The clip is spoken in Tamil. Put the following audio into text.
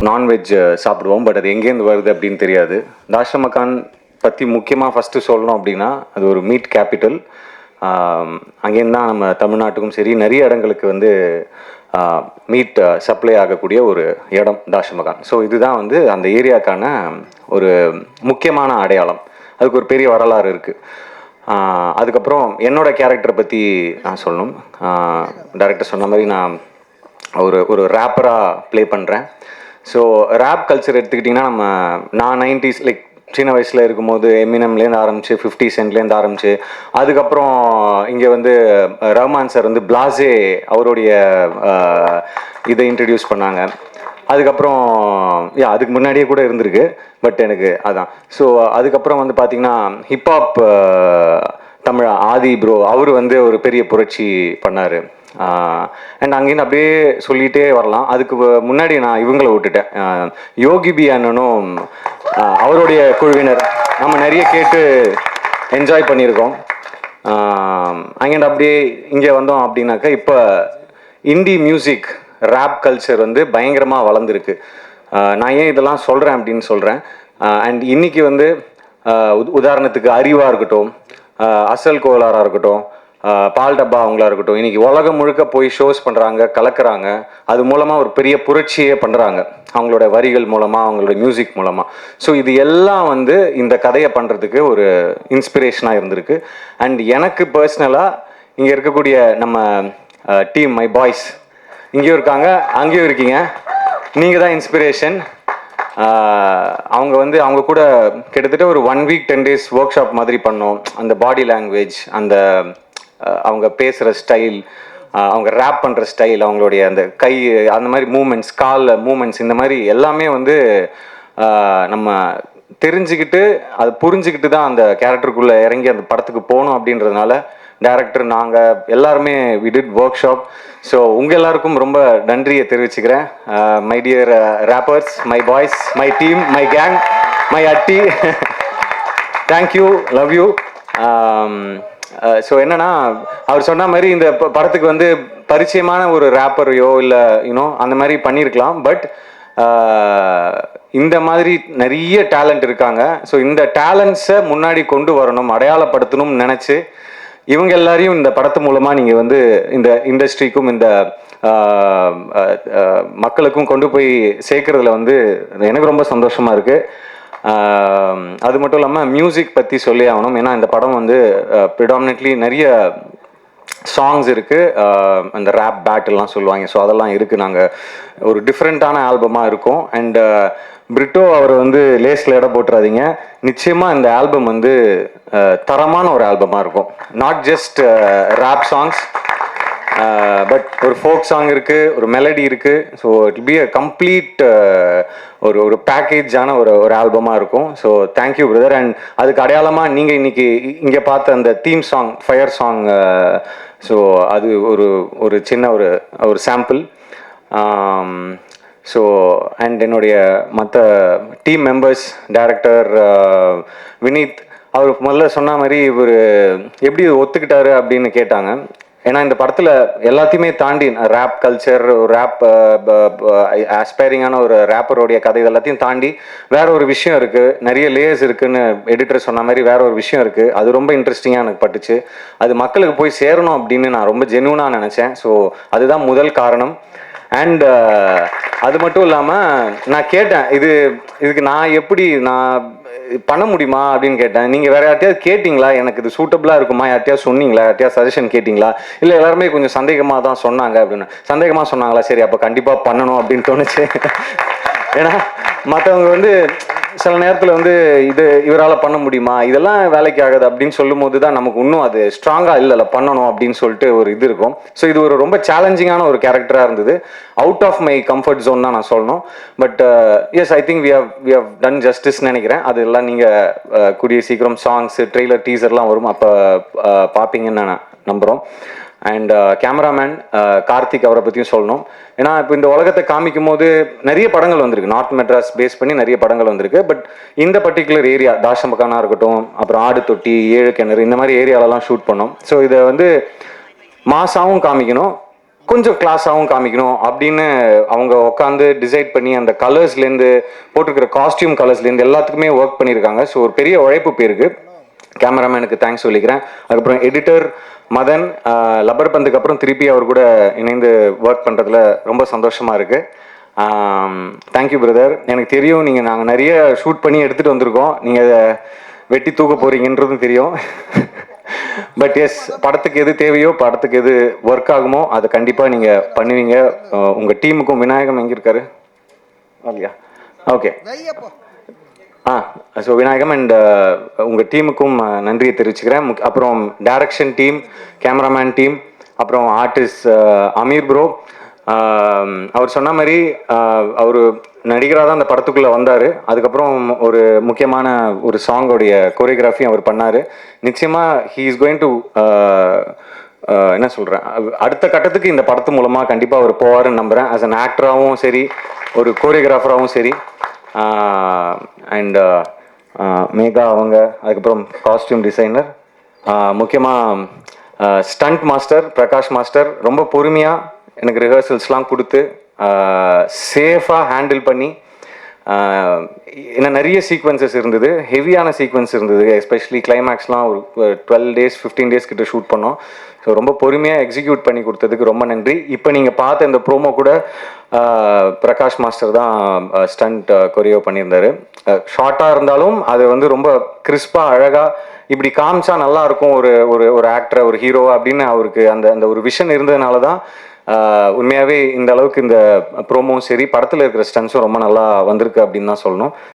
நான்வெஜ் சாப்பிடுவோம். பட் அது எங்கேருந்து வருது அப்படின்னு தெரியாது. தாஷமக்கான் பற்றி முக்கியமாக ஃபஸ்ட்டு சொல்லணும் அப்படின்னா அது ஒரு மீட் கேபிட்டல். அங்கேருந்து தான் நம்ம தமிழ்நாட்டுக்கும் சரி நிறைய இடங்களுக்கு வந்து மீட் சப்ளை ஆகக்கூடிய ஒரு இடம் தாஷமக்கான். ஸோ இதுதான் வந்து அந்த ஏரியாக்கான ஒரு முக்கியமான அடையாளம். அதுக்கு ஒரு பெரிய வரலாறு இருக்குது. அதுக்கப்புறம் என்னோட கேரக்டரை பற்றி நான் சொல்லணும். டைரக்டர் சொன்ன மாதிரி நான் ஒரு ரேப்பராக ப்ளே பண்ணுறேன். ஸோ ரேப் கல்ச்சர் எடுத்துக்கிட்டிங்கன்னா நான் 90s லைக் சின்ன வயசில் இருக்கும்போது எமினம்லேருந்து ஆரம்பிச்சு 50 சென்ட்லேருந்து ஆரம்பிச்சு அதுக்கப்புறம் இங்கே வந்து ரஹ்மான் சார் வந்து பிளாஸே அவருடைய இதை இன்ட்ரடியூஸ் பண்ணாங்க. அதுக்கப்புறம் அதுக்கு முன்னாடியே கூட இருந்திருக்கு. பட் எனக்கு அதான். ஸோ அதுக்கப்புறம் வந்து பார்த்திங்கன்னா ஹிப்ஹாப் தமிழ் ஆதி ப்ரோ அவர் வந்து ஒரு பெரிய புரட்சி பண்ணார். அண்ட் அங்கேருந்து அப்படியே சொல்லிகிட்டே வரலாம். அதுக்கு முன்னாடி நான் இவங்களை விட்டுட்டேன். யோகி பி அண்ணனும் அவருடைய குழுவினர் நம்ம நிறைய கேட்டு என்ஜாய் பண்ணியிருக்கோம். அங்கேருந்து அப்படியே இங்கே வந்தோம் அப்படின்னாக்கா இப்போ இந்தி மியூசிக் ரேப் கல்ச்சர் வந்து பயங்கரமாக வளர்ந்துருக்கு. நான் ஏன் இதெல்லாம் சொல்கிறேன் அப்படின்னு சொல்கிறேன். அண்ட் இன்றைக்கி வந்து உதாரணத்துக்கு அறிவாக இருக்கட்டும், அசல் கோலாராக இருக்கட்டும், பால் டப்பா அவங்களா இருக்கட்டும், இன்றைக்கி உலகம் முழுக்க போய் ஷோஸ் பண்ணுறாங்க, கலக்கிறாங்க. அது மூலமாக ஒரு பெரிய புரட்சியே பண்ணுறாங்க அவங்களோட வரிகள் மூலமாக, அவங்களோட மியூசிக் மூலமாக. ஸோ இது எல்லாம் வந்து இந்த கதையை பண்ணுறதுக்கு ஒரு இன்ஸ்பிரேஷனாக இருந்திருக்கு. அண்ட் எனக்கு பர்சனலாக இங்கே இருக்கக்கூடிய நம்ம டீம் மை பாய்ஸ் இங்கேயும் இருக்காங்க, அங்கேயும் இருக்கீங்க. நீங்கள் தான் இன்ஸ்பிரேஷன். அவங்க வந்து அவங்க கூட கிட்டத்தட்ட ஒரு 1 வீக் 10 days ஒர்க் ஷாப் மாதிரி பண்ணோம். அந்த பாடி லாங்குவேஜ், அந்த அவங்க பேசுகிற ஸ்டைல், அவங்க ரேப் பண்ணுற ஸ்டைல், அவங்களுடைய அந்த கை அந்த மாதிரி மூமெண்ட்ஸ், கால் மூமெண்ட்ஸ், இந்த மாதிரி எல்லாமே வந்து நம்ம தெரிஞ்சுக்கிட்டு அதை புரிஞ்சுக்கிட்டு தான் அந்த கேரக்டருக்குள்ளே இறங்கி அந்த படத்துக்கு போகணும். அப்படின்றதுனால டைரக்டர் நாங்கள் எல்லாருமே we did workshop. So உங்கள் எல்லாருக்கும் ரொம்ப நன்றியை தெரிவிச்சுக்கிறேன். My dear rappers, my boys, my team, my gang, my அட்டி, தேங்க்யூ, லவ் யூ. ஸோ என்னன்னா அவர் சொன்ன மாதிரி இந்த படத்துக்கு வந்து பரிச்சயமான ஒரு ரேப்பரையோ இல்லை அந்த மாதிரி பண்ணியிருக்கலாம். பட் இந்த மாதிரி நிறைய டேலண்ட் இருக்காங்க. ஸோ இந்த டேலண்ட்ஸை முன்னாடி கொண்டு வரணும், அடையாளப்படுத்தணும்னு நினச்சி இவங்க எல்லாரையும் இந்த படத்து மூலமாக நீங்கள் வந்து இந்த இண்டஸ்ட்ரிக்கும் இந்த மக்களுக்கும் கொண்டு போய் சேர்க்கறதுல வந்து எனக்கு ரொம்ப சந்தோஷமாக இருக்குது. அது மட்டும் இல்லாமல் மியூசிக் பற்றி சொல்லி ஆகணும். ஏன்னா இந்த படம் வந்து ப்ரிடாமினெட்லி நிறைய சாங்ஸ் இருக்குது. அந்த ரேப் பேட்டெல்லாம் சொல்லுவாங்க. ஸோ அதெல்லாம் இருக்குது. நாங்கள் ஒரு டிஃப்ரெண்ட்டான ஆல்பமாக இருக்கும். அண்ட் பிரிட்டோ அவர் வந்து லேஸில் இடம் போட்டுறாதீங்க. நிச்சயமாக இந்த ஆல்பம் வந்து தரமான ஒரு ஆல்பமாக இருக்கும். Not just rap songs, but ஒரு ஃபோக் சாங் இருக்குது, ஒரு மெலடி இருக்குது. So it be a complete ஒரு பேக்கேஜான ஒரு ஆல்பமாக இருக்கும். So thank you brother. அண்ட் அதுக்கு அடையாளமாக நீங்கள் இன்றைக்கி இங்கே பார்த்த அந்த theme song, fire song, so அது ஒரு சின்ன ஒரு சாம்பிள். ஸோ அண்ட் என்னுடைய மற்ற டீம் மெம்பர்ஸ், டைரக்டர் வினீத், அவர் முதல்ல சொன்ன மாதிரி இவர் எப்படி ஒத்துக்கிட்டாரு அப்படின்னு கேட்டாங்க. ஏன்னா இந்த படத்தில் எல்லாத்தையுமே தாண்டி ரேப் கல்ச்சர், ரேப் ஆஸ்பைரிங்கான ஒரு ரேப்பருடைய கதை, இதெல்லாத்தையும் தாண்டி வேற ஒரு விஷயம் இருக்குது, நிறைய லேயர்ஸ் இருக்குதுன்னு எடிட்டர் சொன்ன மாதிரி வேற ஒரு விஷயம் இருக்குது. அது ரொம்ப இன்ட்ரெஸ்டிங்காக எனக்கு பட்டுச்சு. அது மக்களுக்கு போய் சேரணும் அப்படின்னு நான் ரொம்ப ஜென்யூனாக நினச்சேன். ஸோ அதுதான் முதல் காரணம். அண்ட் அது மட்டும் இல்லாமல் நான் கேட்டேன், இதுக்கு நான் பண்ண முடியுமா அப்படின்னு கேட்டேன். நீங்கள் வேறு யார்ட்டையாவது கேட்டிங்களா, எனக்கு இது சூட்டபுளாக இருக்குமா, யார்ட்டையாவது சொன்னீங்களா, யார்ட்டையாவது சஜஷன் கேட்டிங்களா? இல்லை எல்லாருமே கொஞ்சம் சந்தேகமாக தான் சொன்னாங்க அப்படின்னு. சந்தேகமாக சொன்னாங்களா? சரி, அப்போ கண்டிப்பாக பண்ணணும் அப்படின்னு தோணுச்சு. ஏன்னா மற்றவங்க வந்து சில நேரத்தில் வந்து இவரால் பண்ண முடியுமா, இதெல்லாம் வேலைக்கு ஆகுது அப்படின்னு சொல்லும் போது தான் நமக்கு இன்னும் அது ஸ்ட்ராங்காக இல்லை பண்ணணும் அப்படின்னு சொல்லிட்டு ஒரு இது இருக்கும். ஸோ இது ஒரு ரொம்ப சேலஞ்சிங்கான ஒரு கேரக்டராக இருந்தது. Out of my comfort zone தான் நான் சொல்லணும். But yes, I think we have done justice நினைக்கிறேன். அதெல்லாம் நீங்கள் கூடிய சீக்கிரம் சாங்ஸ், ட்ரெய்லர், டீசர்லாம் வரும், அப்போ பார்ப்பீங்கன்னு நான் நம்புகிறோம். அண்ட் கேமராமேன் கார்த்திக், அவரை பற்றியும் சொல்லணும். ஏன்னா இப்போ இந்த உலகத்தை காமிக்கும் போது நிறைய படங்கள் வந்திருக்கு, நார்த் மெட்ராஸ் பேஸ் பண்ணி நிறைய படங்கள் வந்திருக்கு. பட் இந்த பர்டிகுலர் ஏரியா தாஷமக்கானா இருக்கட்டும், அப்புறம் ஆடு தொட்டி, 7 கிணறு, இந்த மாதிரி ஏரியாலலாம் ஷூட் பண்ணோம். ஸோ இதை வந்து மாசாவும் காமிக்கணும், கொஞ்சம் கிளாஸாகவும் காமிக்கணும் அப்படின்னு அவங்க உட்காந்து டிசைட் பண்ணி அந்த கலர்ஸ்லேருந்து போட்டிருக்கிற காஸ்டியூம் கலர்ஸ்லேருந்து எல்லாத்துக்குமே ஒர்க் பண்ணியிருக்காங்க. ஸோ ஒரு பெரிய உழைப்பு போயிருக்கு. கேமராமேனுக்கு தேங்க்ஸ் சொல்லிக்கிறேன். அதுக்கப்புறம் எடிட்டர் மதன், லப்பர் பந்துக்கு அப்புறம் திருப்பி அவர் கூட இணைந்து ஒர்க் பண்ணுறதுல ரொம்ப சந்தோஷமாக இருக்குது. Thank you brother. எனக்கு தெரியும் நாங்கள் நிறைய ஷூட் பண்ணி எடுத்துகிட்டு வந்திருக்கோம். நீங்கள் அதை வெட்டி தூக்க போகிறீங்கன்றதும் தெரியும். பட் எஸ், படத்துக்கு எது தேவையோ, படத்துக்கு எது ஒர்க் ஆகுமோ அதை கண்டிப்பாக நீங்கள் பண்ணுவீங்க. உங்கள் டீமுக்கும் விநாயகம் எங்கே இருக்காரு? ஓகேயா? ஓகே. ஸோ விநாயகம் அண்ட் உங்கள் டீமுக்கும் நன்றியை தெரிவிச்சுக்கிறேன். அப்புறம் டைரக்ஷன் டீம், கேமராமேன் டீம், அப்புறம் ஆர்டிஸ்ட் அமீர் ப்ரோ. அவர் சொன்ன மாதிரி அவர் நடிகராக தான் அந்த படத்துக்குள்ளே வந்தார். அதுக்கப்புறம் ஒரு முக்கியமான ஒரு சாங்கோடைய கோரியோகிராஃபியும் அவர் பண்ணார். நிச்சயமாக ஹீ இஸ் கோயிங் டு என்ன சொல்கிறேன், அடுத்த கட்டத்துக்கு இந்த படத்து மூலமாக கண்டிப்பாக அவர் போவாருன்னு நம்புகிறேன். ஆஸ் அன் ஆக்டராகவும் சரி, ஒரு கோரியோகிராஃபராகவும் சரி. அண்ட் மேகா அவங்க, அதுக்கப்புறம் காஸ்டியூம் டிசைனர், முக்கியமாக ஸ்டண்ட் மாஸ்டர் பிரகாஷ் மாஸ்டர் ரொம்ப பொறுமையாக எனக்கு ரிஹர்சல்ஸ்லாம் கொடுத்து சேஃபாக ஹேண்டில் பண்ணி, இன்னும் நிறைய சீக்வன்சஸ் இருந்தது, ஹெவியான சீக்வன்ஸ் இருந்தது. எஸ்பெஷலி கிளைமேக்ஸ்லாம் ஒரு 12 days 15 days கிட்ட ஷூட் பண்ணோம். ஸோ ரொம்ப பொறுமையாக எக்ஸிக்யூட் பண்ணி கொடுத்ததுக்கு ரொம்ப நன்றி. இப்போ நீங்கள் பார்த்த இந்த ப்ரோமோ கூட பிரகாஷ் மாஸ்டர் தான் ஸ்டண்ட் கொரியோ பண்ணியிருந்தாரு. ஷார்ட்டாக இருந்தாலும் அது வந்து ரொம்ப கிறிஸ்பாக அழகாக இப்படி காமிச்சா நல்லா இருக்கும் ஒரு ஒரு ஒரு ஆக்டரை, ஒரு ஹீரோவா அப்படின்னு அவருக்கு அந்த அந்த ஒரு விஷன் இருந்ததுனால தான் உண்மையாகவே இந்த அளவுக்கு இந்த ப்ரோமோவும் சரி, படத்தில் இருக்கிற ஸ்டன்ஸும் ரொம்ப நல்லா வந்திருக்கு அப்படின்னு தான் சொல்லணும்.